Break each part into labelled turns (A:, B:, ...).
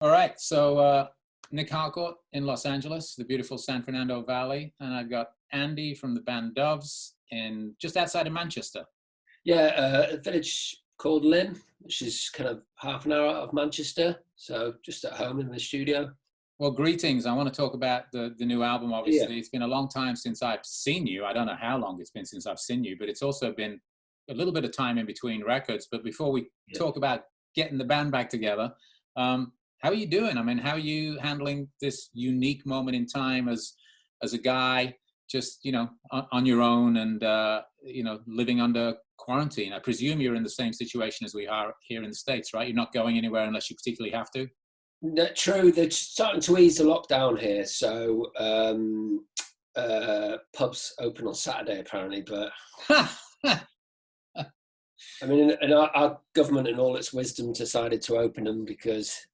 A: All right, so Nic Harcourt in Los Angeles, the beautiful San Fernando Valley, and I've got Andy from the band Doves in just outside of Manchester.
B: Yeah, a village called Lynn, which is kind of half an hour out of Manchester. So just at home in the studio.
A: Well, greetings. I want to talk about the new album,
B: Yeah,
A: obviously. It's been a long time since I've seen you. I don't know how long it's been since I've seen you, but it's also been a little bit of time in between records. But before we
B: yeah.
A: talk about getting the band back together, how are you doing? I mean, how are you handling this unique moment in time as a guy just, on your own and, living under quarantine? I presume you're in the same situation as we are here in the States, right? You're not going anywhere unless you particularly have to.
B: True. They're starting to ease the lockdown here, so pubs open on Saturday apparently. But I mean, and our government, in all its wisdom, decided to open them because,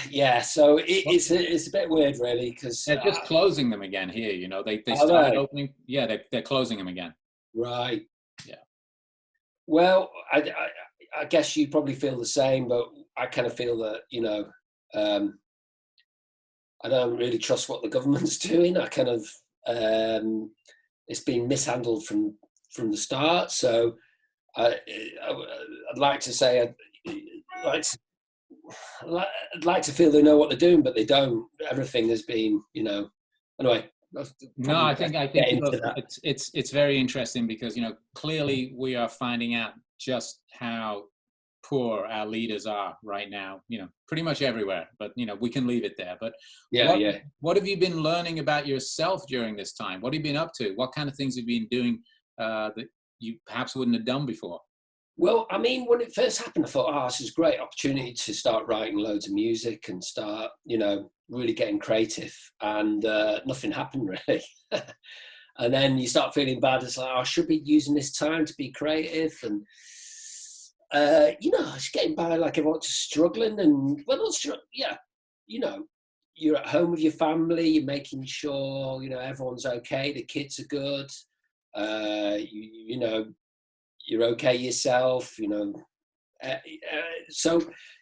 B: yeah. So it's a bit weird, really, because
A: They're just closing them again here. They
B: are
A: started
B: they?
A: opening. Yeah, they're closing them again.
B: Right.
A: Yeah.
B: Well, I guess you probably feel the same, but I kind of feel that I don't really trust what the government's doing. I kind of it's been mishandled from the start. So I'd like to say I'd like to feel they know what they're doing, but they don't. Everything has been, Anyway,
A: No, I think
B: get into
A: look,
B: that.
A: it's very interesting because clearly we are finding out just how poor our leaders are right now. Pretty much everywhere. But we can leave it there. But
B: Yeah,
A: what
B: yeah.
A: what have you been learning about yourself during this time? What have you been up to? What kind of things have you been doing that you perhaps wouldn't have done before?
B: Well, I mean, when it first happened, I thought, oh, this is a great opportunity to start writing loads of music and start, really getting creative. And nothing happened really. And then you start feeling bad. It's like, oh, I should be using this time to be creative. And, it's getting by like everyone's struggling. And, well, not struggling, yeah, you're at home with your family. You're making sure, everyone's okay. The kids are good. You're okay yourself, so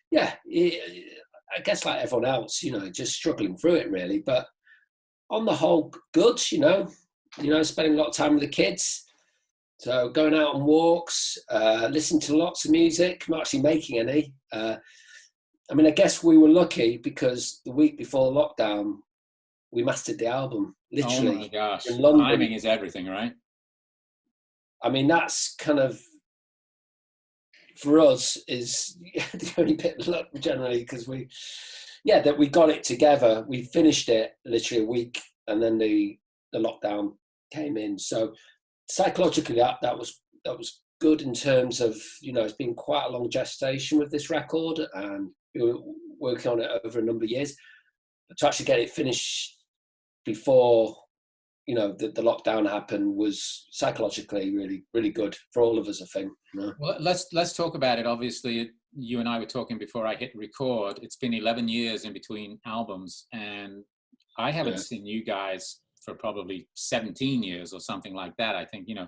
B: yeah, I guess like everyone else, just struggling through it really, but on the whole good, spending a lot of time with the kids, so going out on walks, listening to lots of music. I'm not actually making any. I mean, I guess we were lucky because the week before the lockdown we mastered the album
A: Oh my
B: literally
A: gosh.
B: in London.
A: Timing is everything, right?
B: I mean, that's kind of, for us, is the only bit of luck generally, because that we got it together. We finished it literally a week, and then the lockdown came in. So psychologically, that was good in terms of, it's been quite a long gestation with this record, and we were working on it over a number of years. But to actually get it finished before the lockdown happened was psychologically really, really good for all of us, I think.
A: Well, let's talk about it. Obviously, you and I were talking before I hit record. It's been 11 years in between albums, and I haven't seen you guys for probably 17 years or something like that. I think in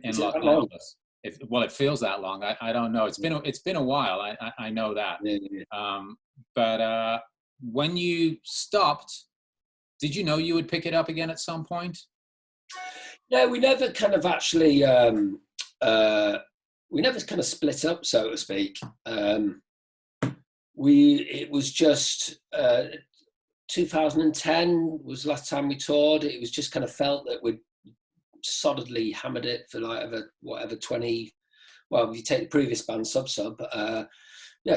B: Is it
A: Los
B: that long?
A: Angeles. It feels that long. I don't know. It's been a while. I know that.
B: Yeah, yeah.
A: But when you stopped, did you know you would pick it up again at some point?
B: No, we never kind of actually, we never kind of split up, so to speak. It was just 2010 was the last time we toured. It was just kind of felt that we'd solidly hammered it for like whatever 20. Well, if you take the previous band, Sub,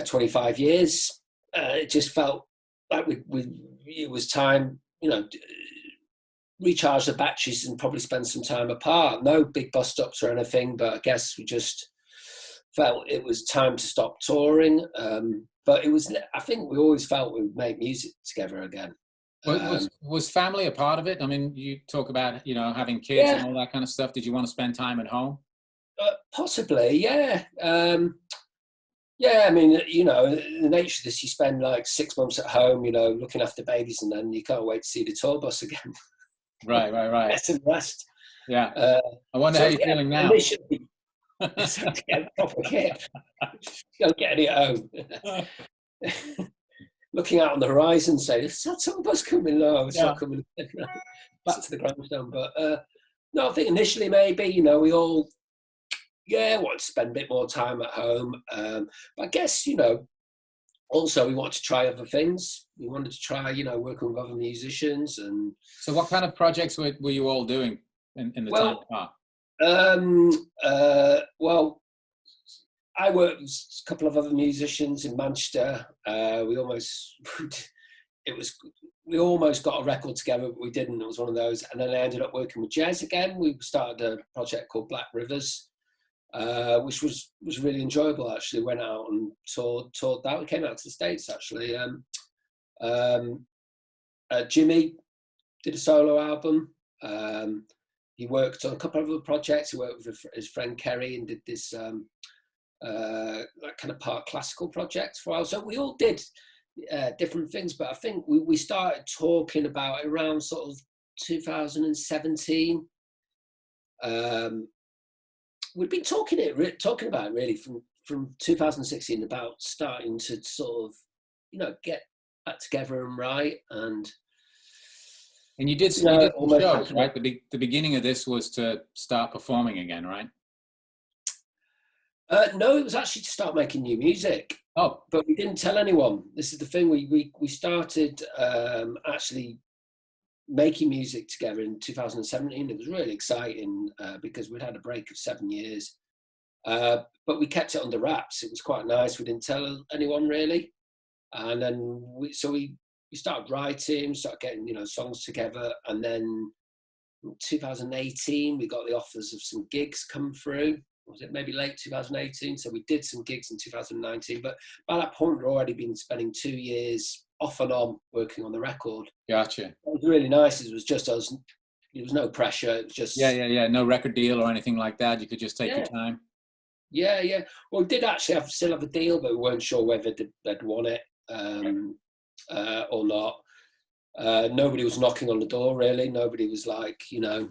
B: 25 years. It just felt like it was time, recharge the batteries and probably spend some time apart. No big bust ups or anything, but I guess we just felt it was time to stop touring. But I think we always felt we would make music together again.
A: Was family a part of it? I mean, you talk about, having kids and
B: Yeah,
A: all that kind of stuff. Did you want to spend time at home?
B: possibly, yeah. Yeah, I mean, the nature of this, you spend like 6 months at home, looking after babies, and then you can't wait to see the tour bus again.
A: Right.
B: Rest and rest.
A: Yeah. I wonder
B: So
A: how you're
B: yeah,
A: feeling now.
B: initially, so to get a proper kit, don't get any at home. looking out on the horizon, saying, "Is that some bus coming?" No, it's not coming. Back to the grandstand. But no, I think initially maybe, you know, we all want to spend a bit more time at home. But I guess, you know, also we wanted to try other things. We wanted to try, you know, working with other musicians. And
A: so what kind of projects were you all doing in the time apart?
B: Well, I worked with a couple of other musicians in Manchester. We almost got a record together, but we didn't. It was one of those. And then I ended up working with Jez again. We started a project called Black Rivers, which was really enjoyable, actually. Went out and toured that. We came out to the States, actually. Jimmy did a solo album. He worked on a couple of other projects. He worked with his friend Kerry and did this like kind of part classical project for a while. So we all did different things, but I think we started talking about it around sort of 2017. We'd been talking about it really from 2016, about starting to sort of, you know, get back together and write. And
A: you did some shows, right? The beginning of this was to start performing again, right?
B: No, it was actually to start making new music.
A: Oh,
B: but we didn't tell anyone. This is the thing. We started actually making music together in 2017. It was really exciting because we'd had a break of 7 years, but we kept it under wraps. It was quite nice. We didn't tell anyone really, and then we started writing, started getting, you know, songs together, and then in 2018 we got the offers of some gigs come through. Was it maybe late 2018? So we did some gigs in 2019, but by that point we'd already been spending 2 years off and on working on the record.
A: Gotcha.
B: It was really nice. It was just us. There was no pressure. It was just
A: no record deal or anything like that. You could just take your time.
B: Yeah. Well, we did actually still have a deal, but we weren't sure whether they'd won it or not. Nobody was knocking on the door really. Nobody was like, you know.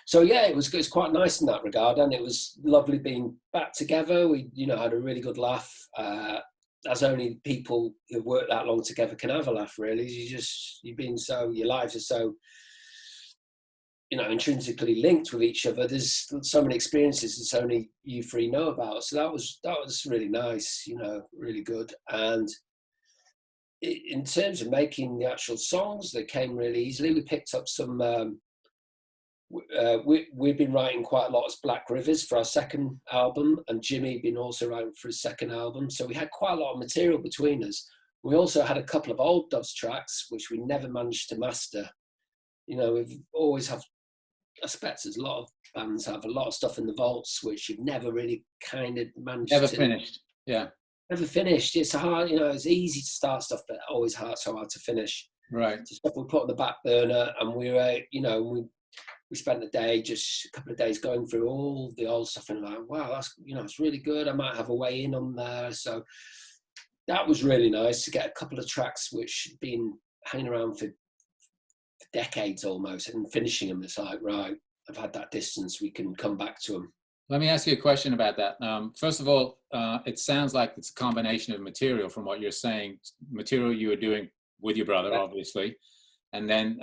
B: So yeah, it was quite nice in that regard, and it was lovely being back together. We, you know, had a really good laugh, as only people who've worked that long together can have a laugh. Really, your lives are so, you know, intrinsically linked with each other. There's so many experiences that only you three know about. So that was really nice, you know, really good. And in terms of making the actual songs, they came really easily. We picked up some. We've been writing quite a lot as Black Rivers for our second album, and Jimmy been also writing for his second album. So we had quite a lot of material between us. We also had a couple of old Doves tracks, which we never managed to master. You know, we've always have, I suspect as a lot of bands have, a lot of stuff in the vaults, which you've never really kind of managed
A: Never finished. Yeah.
B: Never finished. It's hard, you know, it's easy to start stuff, but always so hard to finish.
A: Right.
B: So stuff we put on the back burner, and we were, you know, we spent just a couple of days going through all the old stuff and like, wow, that's, you know, it's really good. I might have a way in on there. So that was really nice to get a couple of tracks which had been hanging around for decades almost, and finishing them. It's like, right, I've had that distance, we can come back to them.
A: Let me ask you a question about that. First of all, it sounds like it's a combination of material from what you're saying, material you were doing with your brother, obviously, and then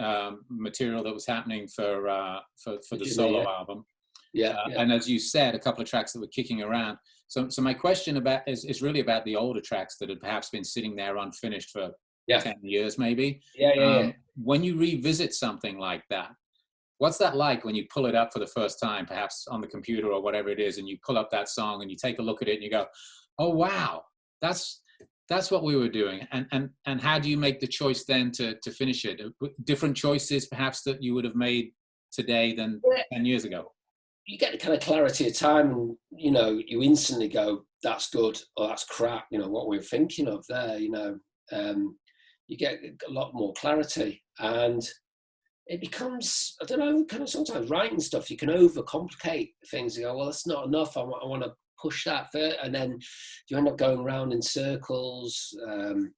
A: material that was happening for the solo album. And as you said, a couple of tracks that were kicking around. So my question is really about the older tracks that had perhaps been sitting there unfinished for 10 years maybe. When you revisit something like that, what's that like when you pull it up for the first time, perhaps on the computer or whatever it is, and you pull up that song and you take a look at it and you go, oh wow, that's what we were doing. And how do you make the choice then to finish it? Different choices perhaps that you would have made today than 10 years ago?
B: You get the kind of clarity of time, and, you know, you instantly go, that's good, or that's crap, you know, what we're thinking of there, you know. You get a lot more clarity, and it becomes, I don't know, kind of sometimes writing stuff, you can overcomplicate things. You go, well, that's not enough, I want to push that further, and then you end up going around in circles and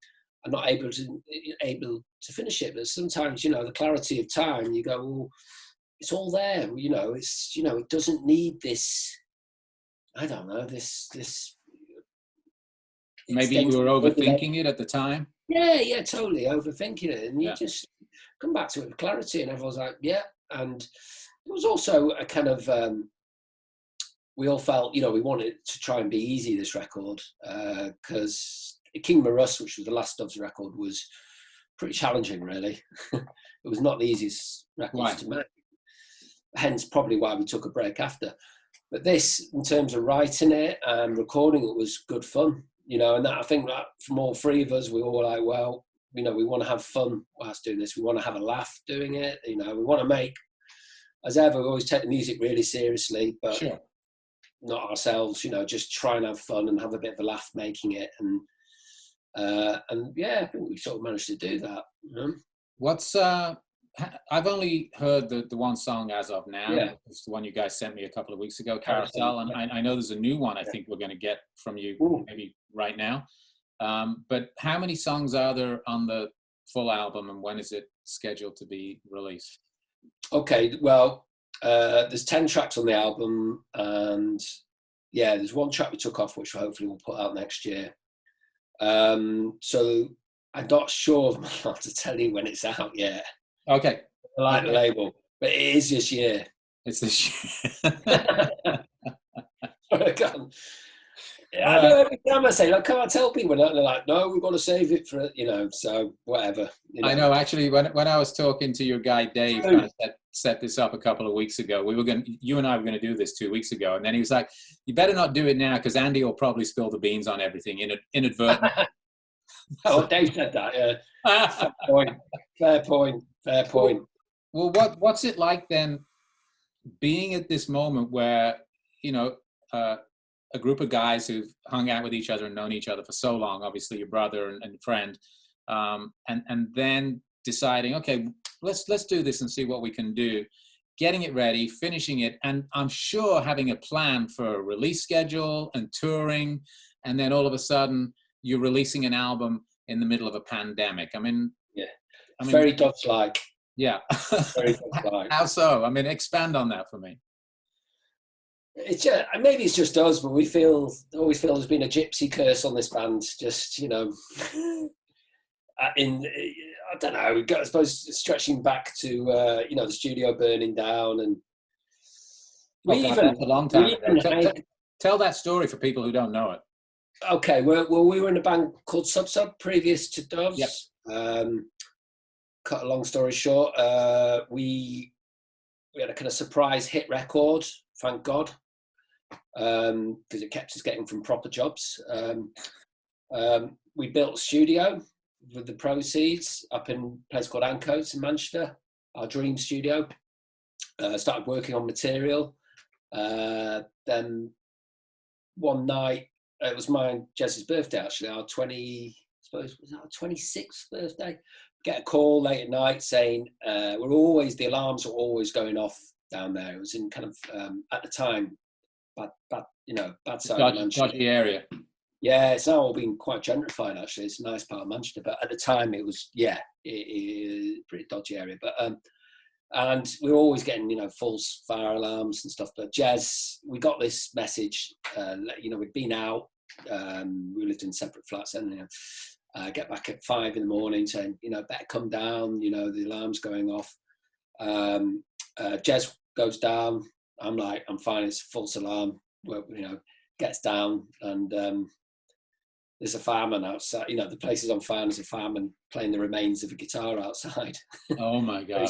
B: not able to finish it. But sometimes, you know, the clarity of time, you go, well, it's all there, you know, it's, you know, it doesn't need this, I don't know, this
A: Maybe you were overthinking it at the time.
B: Yeah, totally overthinking it, and you
A: Yeah.
B: just come back to it with clarity, and everyone's like, yeah. And there was also a kind of we all felt, we wanted to try and be easy this record, because King Marus, which was the last Doves record, was pretty challenging, really. It was not the easiest record to make. Hence, probably why we took a break after. But this, in terms of writing it and recording it, was good fun, and that, I think that from all three of us, we were all like, well, we want to have fun whilst doing this. We want to have a laugh doing it. We want to make, as ever, we always take the music really seriously, but
A: sure.
B: Not ourselves, just try and have fun and have a bit of a laugh making it. And yeah, I think we sort of managed to do that.
A: What's I've only heard the one song as of now.
B: Yeah.
A: It's the one you guys sent me a couple of weeks ago, Carousel, and I know there's a new one I think we're going to get from you maybe right now. But how many songs are there on the full album, and when is it scheduled to be released?
B: Okay, well, there's 10 tracks on the album, and yeah, there's one track we took off, which hopefully we'll put out next year. So I'm not sure I'm allowed to tell you when it's out yet.
A: Okay.
B: I like the label, but it is this year.
A: It's this year.
B: I know every time I say, look, can't I tell people? And they're like, no, we've got to save it for, so whatever.
A: I know, actually, when I was talking to your guy, Dave, kind of set this up a couple of weeks ago, you and I were going to do this 2 weeks ago. And then he was like, you better not do it now because Andy will probably spill the beans on everything inadvertently.
B: Oh, Dave said that, yeah. Fair point.
A: Well, what's it like then being at this moment where, a group of guys who've hung out with each other and known each other for so long, obviously your brother and friend, and then deciding, okay, let's do this and see what we can do, getting it ready, finishing it, and I'm sure having a plan for a release schedule and touring, and then all of a sudden you're releasing an album in the middle of a pandemic. I mean,
B: very Doves-like.
A: Yeah.
B: Very Doves-like.
A: How so? I mean, expand on that for me.
B: It's just, maybe it's just us, but we always feel there's been a gypsy curse on this band. Just I don't know. I suppose stretching back to the studio burning down, and
A: that's a long time ago. Tell that story for people who don't know it.
B: Okay, well, we were in a band called Sub previous to Doves.
A: Yep.
B: Cut a long story short, we had a kind of surprise hit record, thank God, because it kept us getting from proper jobs. We built a studio with the proceeds up in a place called Ancoats in Manchester, our dream studio. Started working on material. Then one night, it was Jez's birthday actually, our 26th birthday. Get a call late at night saying the alarms were always going off down there. It was in kind of at the time bad side of Manchester.
A: Dodgy area.
B: Yeah, it's now all been quite gentrified actually. It's a nice part of Manchester, but at the time it was it pretty dodgy area. But and we were always getting false fire alarms and stuff. But Jez, we got this message. We'd been out. We lived in separate flats, and get back at 5 a.m. saying, better come down. The alarm's going off. Jez goes down. I'm like, I'm fine. It's a false alarm. Gets down, and there's a fireman outside. The place is on fire. There's a fireman playing the remains of a guitar outside.
A: Oh my God!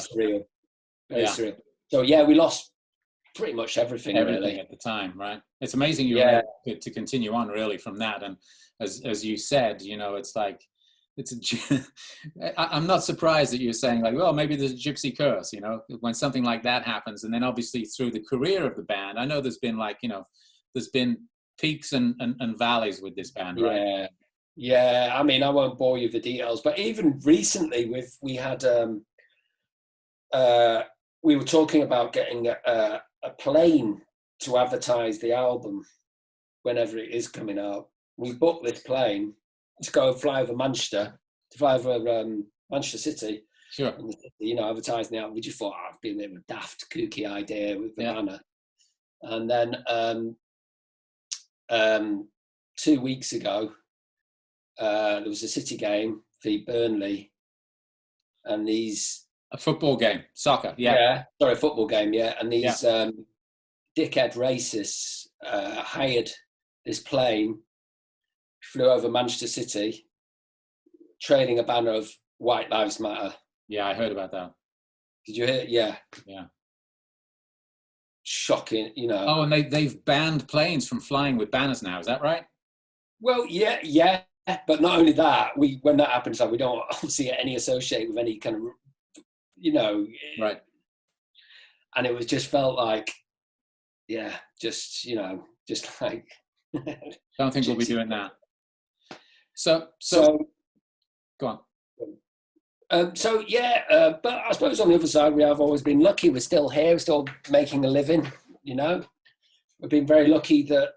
B: Very surreal. So yeah, we lost pretty much everything really
A: at the time, right? It's amazing you were able to continue on really from that. And as you said, it's like I'm not surprised that you're saying like, well, maybe there's a gypsy curse, when something like that happens. And then obviously through the career of the band, I know there's been there's been peaks and valleys with this band, right?
B: Yeah. I mean, I won't bore you with the details, but even recently we had we were talking about getting a plane to advertise the album whenever it is coming out. We booked this plane to go fly over Manchester, Manchester City.
A: Sure.
B: And, advertising the album. We just thought, it'd be a bit of a daft, kooky idea with the banner. And then 2 weeks ago, there was a City game v Burnley, and these
A: a football game, soccer, yeah,
B: sorry, a football game, yeah, and
A: yeah.
B: these dickhead racists hired this plane, flew over Manchester City, trailing a banner of White Lives Matter.
A: Yeah, I heard about that.
B: Did you hear? Yeah.
A: Yeah.
B: Shocking, you know.
A: Oh, and they've banned planes from flying with banners now. Is that right?
B: Well, yeah. But not only that, when that happens, like, we don't obviously get any associate with any kind of, you know.
A: Right.
B: And it was just felt like, yeah, just, you know, just like.
A: Don't think we'll be doing that. So go on.
B: But I suppose on the other side, we have always been lucky. We're still here, we're still making a living, you know. We've been very lucky that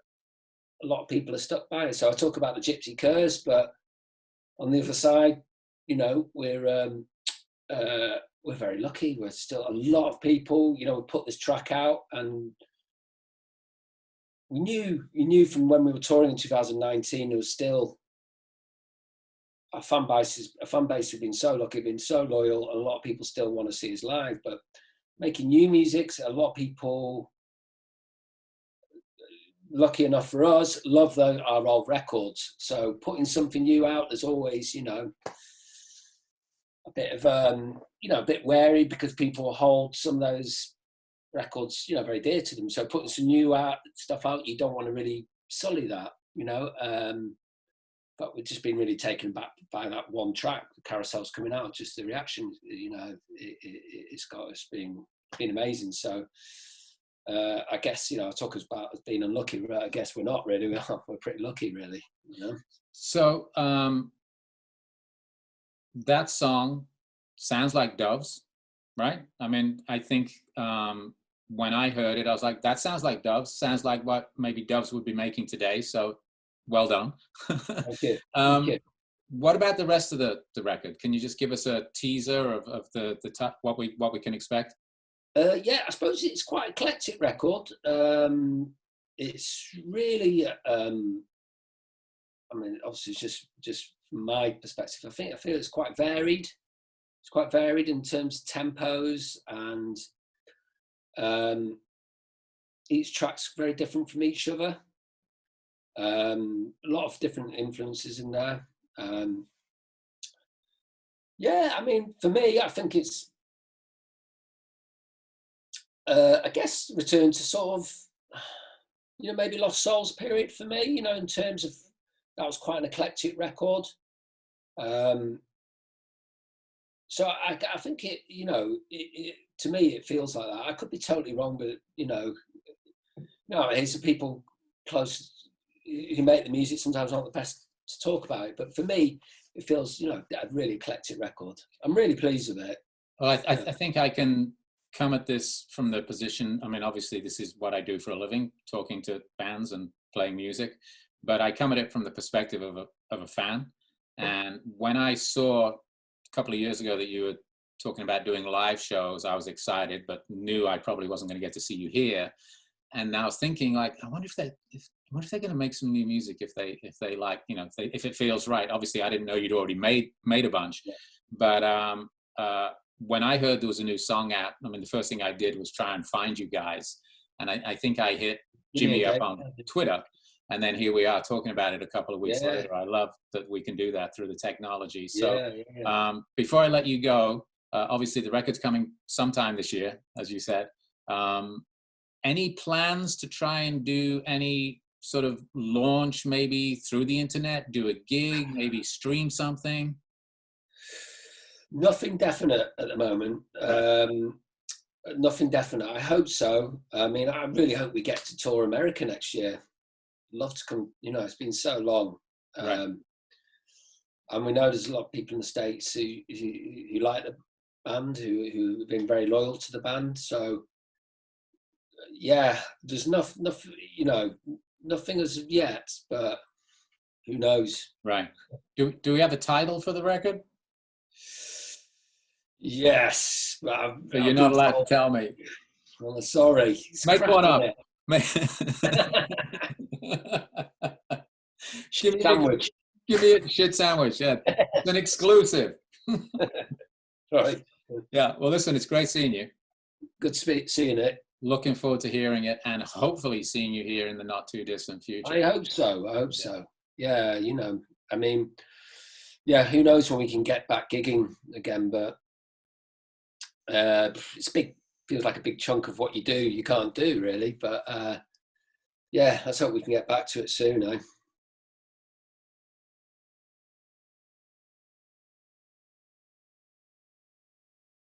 B: a lot of people are stuck by it. So I talk about the Gypsy Curs, but on the other side, you know, we're very lucky. We're still a lot of people, you know, we put this track out, and we knew from when we were touring in 2019, there was still a fan base have been so lucky, been so loyal, and a lot of people still want to see us live. But making new music, a lot of people, lucky enough for us, love our old records. So putting something new out, there's always, you know, a bit of you know, a bit wary, because people hold some of those records, you know, very dear to them. So putting some new stuff out, you don't want to really sully that, you know. But we've just been really taken back by that one track, the Carousel's coming out. Just the reaction, you know, it's got us being amazing. So I guess, you know, I talk about us being unlucky. But I guess we're not really. We're pretty lucky, really. You know.
A: So that song sounds like Doves, right? I mean, I think when I heard it, I was like, that sounds like Doves. Sounds like what maybe Doves would be making today. So well done.
B: Thank you.
A: What about the rest of the record? Can you just give us a teaser of the what we can expect?
B: Yeah, I suppose it's quite an eclectic record. It's really, I mean, obviously, it's just from my perspective, I feel it's quite varied. It's quite varied in terms of tempos, and each track's very different from each other. A lot of different influences in there. Yeah, I mean, for me, I think it's, I guess, return to sort of, you know, maybe Lost Souls period for me, you know, in terms of, that was quite an eclectic record. So I think it, you know, to me, it feels like that. I could be totally wrong, but, you know, nowadays the people close who make the music sometimes aren't the best to talk about it. But for me, it feels, you know, a really eclectic record. I'm really pleased with it.
A: Well, I think I can come at this from the position, I mean, obviously this is what I do for a living, talking to bands and playing music, but I come at it from the perspective of a fan. And when I saw a couple of years ago that you were talking about doing live shows, I was excited, but knew I probably wasn't going to get to see you here. And I was thinking, like, I wonder if they're going to make some new music if they like, you know, if it feels right. Obviously, I didn't know you'd already made a bunch, but when I heard there was a new song out, I mean, the first thing I did was try and find you guys, and I think I hit Jimmy up on Twitter, and then here we are talking about it a couple of weeks later. I love that we can do that through the technology. So before I let you go, obviously the record's coming sometime this year, as you said. Any plans to try and do any sort of launch, maybe through the internet, do a gig, maybe stream something?
B: Nothing definite at the moment. Nothing definite. I hope so. I mean, I really hope we get to tour America next year. Love to come. You know, it's been so long, and we know there's a lot of people in the States who like the band, who have been very loyal to the band. So, yeah, there's nothing. You know, nothing as of yet, but who knows?
A: Right. Do we have a title for the record?
B: Yes, but
A: you're not allowed to tell me.
B: Well, sorry.
A: Make one up.
B: Sandwich.
A: Give me a shit sandwich. Yeah, it's an exclusive.
B: Right.
A: Yeah. Well, listen, it's great seeing you.
B: Good seeing it.
A: Looking forward to hearing it, and hopefully seeing you here in the not too distant future.
B: I hope so. I hope so. Yeah, you know, I mean, yeah, who knows when we can get back gigging again, but it's big, feels like a big chunk of what you do, you can't do really, but yeah, let's hope we can get back to it soon, eh?